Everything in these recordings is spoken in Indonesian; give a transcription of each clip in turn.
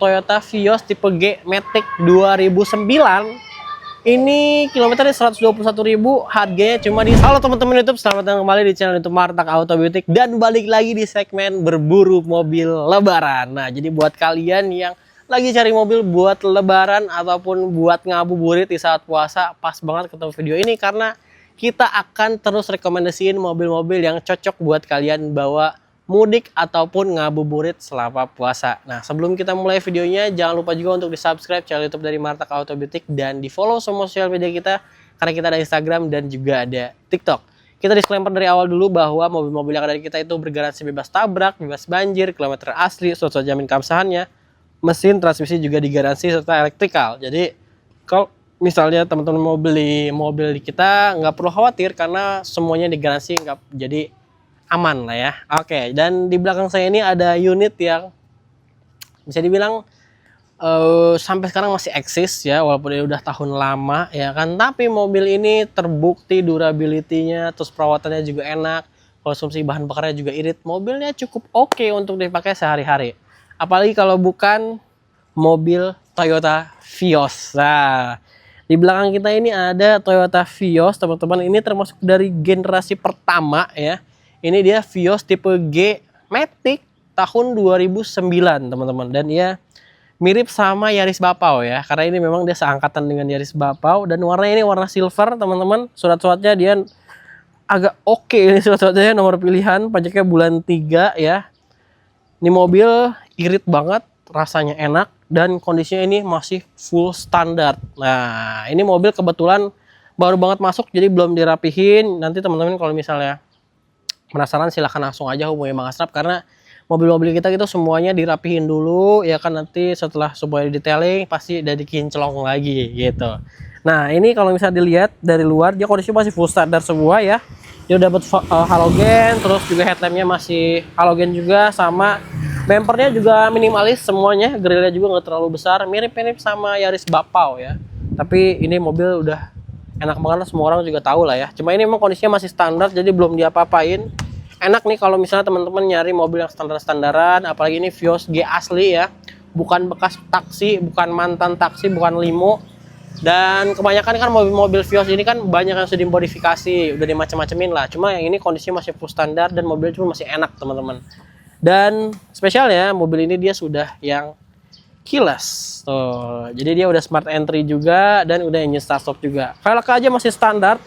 Toyota Vios tipe G Matic 2009. Ini kilometernya 121.000, harganya cuma di... Halo teman-teman YouTube, selamat datang kembali di channel YouTube Martak Auto Beauty. Dan balik lagi di segmen berburu mobil lebaran. Nah, jadi buat kalian yang lagi cari mobil buat lebaran ataupun buat ngabuburit di saat puasa, pas banget ketemu video ini karena kita akan terus rekomendasiin mobil-mobil yang cocok buat kalian bawa mudik ataupun ngabuburit selama puasa. Nah, sebelum kita mulai videonya, jangan lupa juga untuk di-subscribe channel YouTube dari Martak Auto Beauty dan di-follow semua sosial media kita karena kita ada Instagram dan juga ada TikTok. Kita disclaimer dari awal dulu bahwa mobil-mobil yang ada di kita itu bergaransi bebas tabrak, bebas banjir, kilometer asli, surat jamin keabsahannya, mesin, transmisi juga digaransi serta elektrikal. Jadi, kalau misalnya teman-teman mau beli mobil di kita, nggak perlu khawatir karena semuanya digaransi, jadi aman lah ya. Oke, dan di belakang saya ini ada unit yang bisa dibilang sampai sekarang masih eksis ya, walaupun dia udah tahun lama ya kan. Tapi mobil ini terbukti durability-nya, terus perawatannya juga enak, konsumsi bahan bakarnya juga irit. Mobilnya cukup oke untuk dipakai sehari-hari. Apalagi kalau bukan mobil Toyota Vios. Nah, di belakang kita ini ada Toyota Vios, teman-teman. Ini termasuk dari generasi pertama ya. Ini dia Vios tipe G Matic tahun 2009, teman-teman. Dan dia mirip sama Yaris Bapau ya. Karena ini memang dia seangkatan dengan Yaris Bapau. Dan warnanya ini warna silver, teman-teman. Surat-suratnya dia agak oke ini surat-suratnya, nomor pilihan, pajaknya bulan 3 ya. Ini mobil irit banget, rasanya enak. Dan kondisinya ini masih full standar. Nah, ini mobil kebetulan baru banget masuk, jadi belum dirapihin. Nanti teman-teman kalau misalnya penasaran silahkan langsung aja hubungi Bang Asraf, karena mobil-mobil kita itu semuanya dirapihin dulu ya kan, nanti setelah semuanya detailing pasti udah dikinclong lagi gitu. Nah, ini kalau misalnya dilihat dari luar dia kondisinya masih full standar semua ya. Dia udah dapat halogen, terus juga headlampnya masih halogen juga, sama bempernya juga minimalis semuanya, grillnya juga nggak terlalu besar, mirip-mirip sama Yaris Bapau ya. Tapi ini mobil udah enak banget, semua orang juga tahu lah ya. Cuma ini memang kondisinya masih standar, jadi belum diapa-apain. Enak nih kalau misalnya teman-teman nyari mobil yang standar-standaran, apalagi ini Vios G asli ya, bukan bekas taksi, bukan mantan taksi, bukan limo. Dan kebanyakan kan mobil-mobil Vios ini kan banyak yang sudah dimodifikasi, udah dimacem-macemin lah. Cuma yang ini kondisinya masih full standar dan mobilnya cuma masih enak, teman-teman. Dan spesialnya mobil ini dia sudah yang keyless tuh, jadi dia udah smart entry juga dan udah engine start stop juga. Velg aja masih standar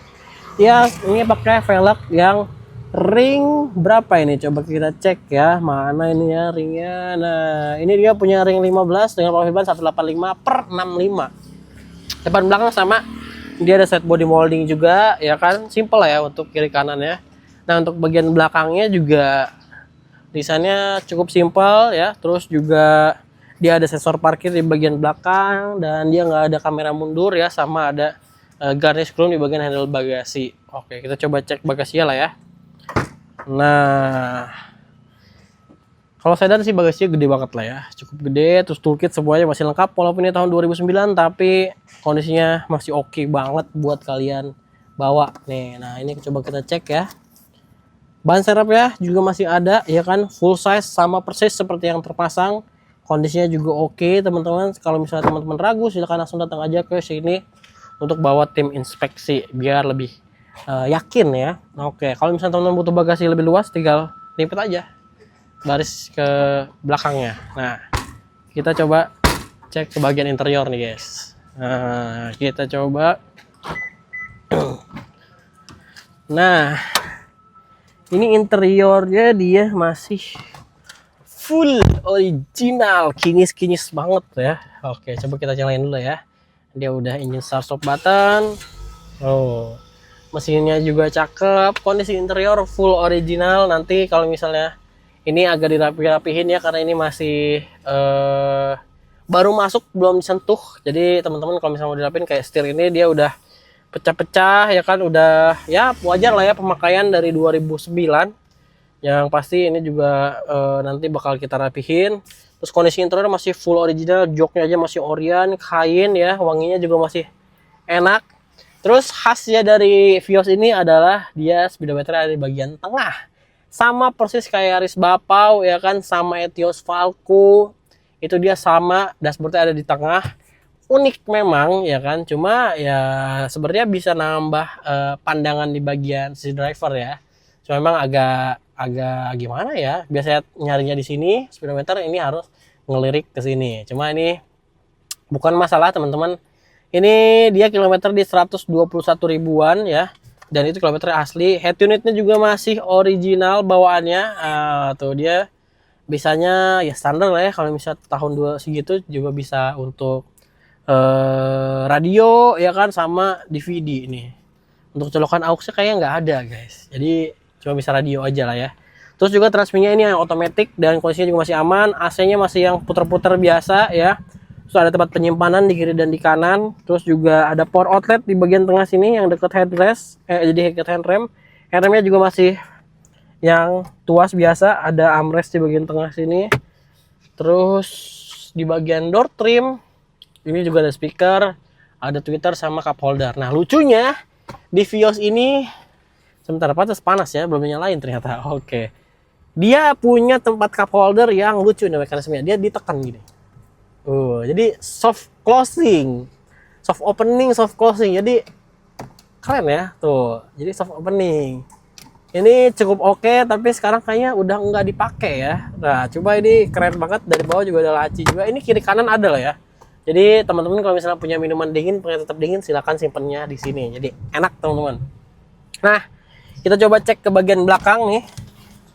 ya, ini pakai velg yang ring berapa ini, coba kita cek ya, mana ini ya ringnya. Nah, ini dia punya ring 15 dengan profil ban 185/65. Depan belakang sama, dia ada set body molding juga ya kan, simple lah ya untuk kiri kanan ya. Nah, untuk bagian belakangnya juga desainnya cukup simple ya, terus juga dia ada sensor parkir di bagian belakang dan dia nggak ada kamera mundur ya, sama ada garnish chrome di bagian handle bagasi. Oke, kita coba cek bagasinya lah ya. Nah, kalau sedan sih bagasinya gede banget lah ya, cukup gede, terus toolkit semuanya masih lengkap walaupun ini tahun 2009, tapi kondisinya masih oke banget buat kalian bawa nih. Nah, ini coba kita cek ya. Ban serepnya juga masih ada ya kan, full size sama persis seperti yang terpasang. Kondisinya juga oke, teman-teman. Kalau misalnya teman-teman ragu, silahkan langsung datang aja ke sini untuk bawa tim inspeksi biar lebih yakin ya. Oke, kalau misalnya teman-teman butuh bagasi lebih luas, tinggal lipat aja baris ke belakangnya. Nah, kita coba cek ke bagian interior nih guys. Nah, kita coba. Nah, ini interiornya dia masih full original, kinis-kinis banget ya. Oke, coba kita nyalain dulu ya. Dia udah engine start stop button. Oh, mesinnya juga cakep. Kondisi interior full original. Nanti kalau misalnya ini agak dirapi-rapihin ya, karena ini masih baru masuk, belum disentuh. Jadi teman-teman kalau misalnya mau dirapiin, kayak setir ini dia udah pecah-pecah ya kan, udah ya wajar lah ya, pemakaian dari 2009. Yang pasti ini juga nanti bakal kita rapihin. Terus kondisi interior masih full original, joknya aja masih Orion, kain ya, wanginya juga masih enak. Terus khasnya dari Vios ini adalah dia speedometer ada di bagian tengah. Sama persis kayak Yaris Bapau ya kan, sama Etios Falco. itu dia sama, dashboardnya ada di tengah. Unik memang ya kan, cuma ya sebenarnya bisa nambah pandangan di bagian sisi driver ya. Cuma memang agak gimana ya, biasanya nyarinya di sini speedometer, ini harus ngelirik ke sini. Cuma ini bukan masalah teman-teman. Ini dia kilometer di 121 ribuan ya, dan itu kilometer asli. Head unitnya juga masih original bawaannya. Tuh dia bisanya ya standar lah ya, kalau misalnya tahun 2 segitu juga bisa untuk radio ya kan, sama DVD ini. Untuk colokan aux kayaknya nggak ada guys, jadi cuma bisa radio aja lah ya. Terus juga transmisinya ini yang otomatis dan kondisinya juga masih aman. AC-nya masih yang puter-puter biasa ya. Terus ada tempat penyimpanan di kiri dan di kanan. Terus juga ada power outlet di bagian tengah sini yang dekat headrest, jadi dekat handrem. Handremnya juga masih yang tuas biasa, ada armrest di bagian tengah sini. Terus di bagian door trim ini juga ada speaker, ada tweeter sama cup holder. Nah lucunya di Vios ini, sebentar panas ya, belum nyalain ternyata. Oke. Dia punya tempat cup holder yang lucu nih mekanismenya. Dia ditekan gini. Jadi soft closing, soft opening, soft closing. Jadi keren ya tuh. Jadi soft opening. Ini cukup oke, tapi sekarang kayaknya udah nggak dipakai ya. Nah coba, ini keren banget, dari bawah juga ada laci juga. Ini kiri kanan ada lah ya. Jadi teman-teman kalau misalnya punya minuman dingin, pengen tetap dingin, silakan simpennya di sini. Jadi enak teman-teman. Nah, kita coba cek ke bagian belakang nih.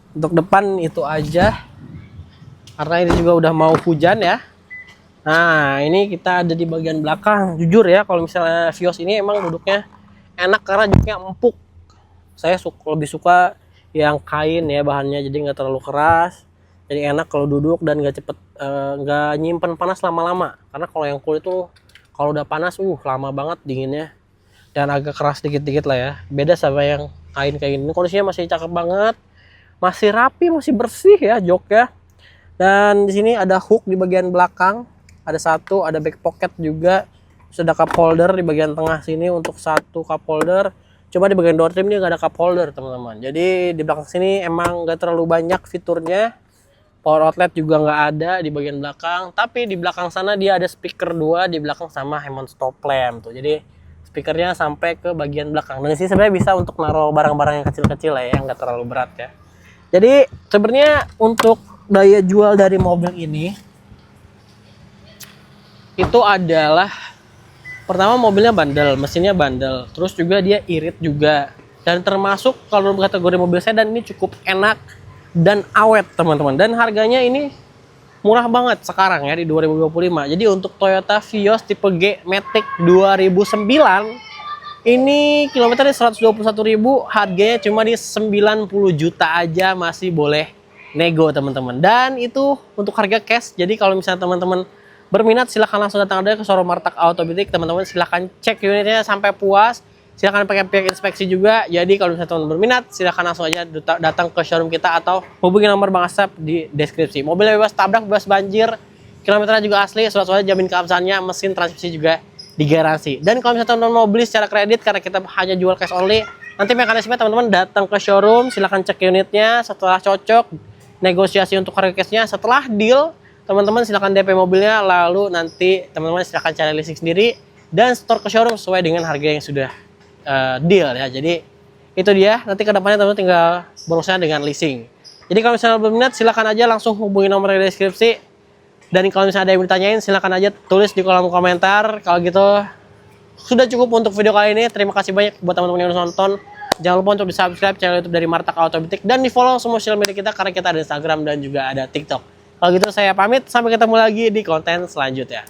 Untuk depan itu aja, karena ini juga udah mau hujan ya. Nah, ini kita ada di bagian belakang. Jujur ya, kalau misalnya Vios ini emang duduknya enak karena joknya empuk. Saya lebih suka yang kain ya bahannya, jadi nggak terlalu keras. Jadi enak kalau duduk dan nggak cepet, nggak nyimpen panas lama-lama. Karena kalau yang kulit tuh kalau udah panas, lama banget dinginnya. Dan agak keras dikit-dikit lah ya. Beda sama yang kain kayak gini. Kondisinya masih cakep banget, masih rapi, masih bersih ya joknya. Dan di sini ada hook di bagian belakang, ada satu, ada back pocket juga. Sudah cup holder di bagian tengah sini untuk satu cup holder. Coba di bagian door trim dia nggak ada cup holder teman-teman. Jadi di belakang sini emang nggak terlalu banyak fiturnya. Power outlet juga nggak ada di bagian belakang, tapi di belakang sana dia ada speaker 2 di belakang sama Hammond stop lamp tuh. Jadi speakernya sampai ke bagian belakang. Dan di sini sebenarnya bisa untuk naruh barang-barang yang kecil-kecil lah ya, yang nggak terlalu berat ya. Jadi sebenarnya untuk daya jual dari mobil ini itu adalah, pertama mobilnya bandel, mesinnya bandel, terus juga dia irit juga, dan termasuk kalau kategori mobil sedan ini cukup enak dan awet teman-teman. Dan harganya ini murah banget sekarang ya di 2025. Jadi untuk Toyota Vios tipe G Matic 2009 ini kilometernya 121 ribu, harganya cuma di 90 juta aja, masih boleh nego teman-teman. Dan itu untuk harga cash. Jadi kalau misalnya teman-teman berminat, silahkan langsung datang aja ke showroom Martak Auto Beauty. Teman-teman silahkan cek unitnya sampai puas. Silahkan pakai pihak inspeksi juga. Jadi kalau misalnya teman berminat, silahkan langsung aja datang ke showroom kita atau hubungi nomor Bang Asep di deskripsi. Mobilnya bebas tabrak, bebas banjir, kilometernya juga asli, surat-suratnya jamin keabsahannya, mesin transmisi juga digaransi. Dan kalau misalnya teman-teman mau beli secara kredit, karena kita hanya jual cash only, nanti mekanisme teman-teman datang ke showroom, silahkan cek unitnya, setelah cocok, negosiasi untuk harga cashnya, setelah deal, teman-teman silahkan DP mobilnya, lalu nanti teman-teman silahkan cari leasing sendiri dan store ke showroom sesuai dengan harga yang sudah deal ya. Jadi itu dia, nanti kedepannya teman-teman tinggal berusaha dengan leasing. Jadi kalau misalnya belum minat, silahkan aja langsung hubungi nomor di deskripsi. Dan kalau misalnya ada yang ditanyain, silahkan aja tulis di kolom komentar. Kalau gitu sudah cukup untuk video kali ini. Terima kasih banyak buat teman-teman yang udah nonton. Jangan lupa untuk di subscribe channel YouTube dari Martak Auto Beauty dan di follow semua sosial media kita, karena kita ada Instagram dan juga ada TikTok. Kalau gitu saya pamit, sampai ketemu lagi di konten selanjutnya.